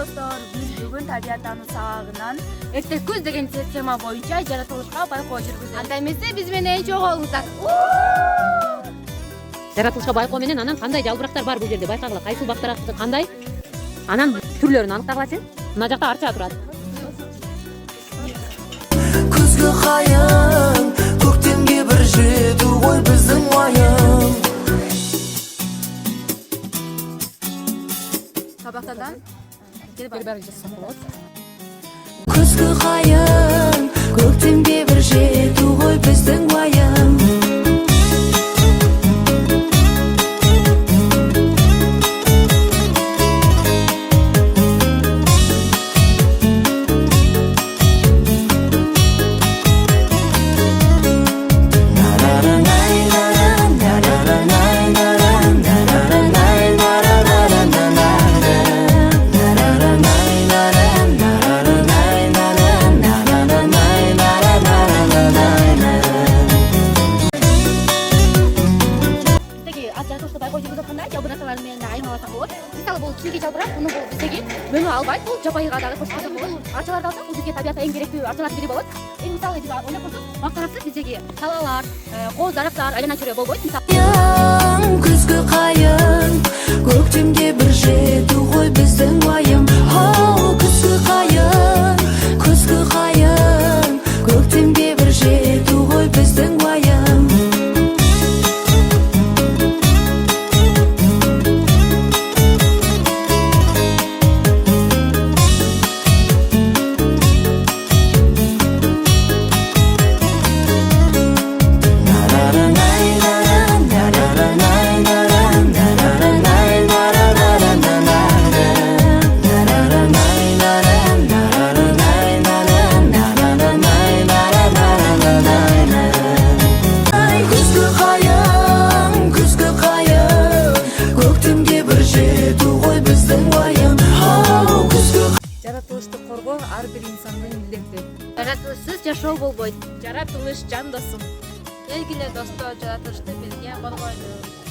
достор, биз бүгүн табияттануу сабагынан эртек күз деген тема боюнча жаратылышка байкоо жүргүзөбүз. Анда эмесе биз менен чогулуңуздар. Жаратылышка байкоо менен анан кандай жалбырактар бар бул жерде байкагыла, кайсыл бактар кандай? Анан түрлөрүн аныктагылачы. Мына жакта арча турат. Күзгү кайын, көктемге бир жетүү гой биздин уайым. Табактардан бери жасап болот. Күзгү кайын, көктемге бир жетүү гой биздин уайым. Мисалы бул кийинки жалбырак, муну бул биздеги мөңө албайт, бул жапайыга дагы кошконсо болот. Арчаларды алсак, бул бизге табиятта эң керектүү арчалардын бири болот. Мисалы биз ойлоп көрсөк, бак тарапсыз биздеги салалар, кооз дарактар айлана чөйрө болбойт. Күзгү кайын, көктемге бир жетүү гой биздин уайым. Күзгү кайын, көктемге бир жетүү гой биздин уайым. Жаратылышты коргоо ар бир инсандын милдети. Жаратылышсыз жашоо болбойт. Жаратылыш жан досум. Келгиле достор, жаратылышты бизге коргойлу.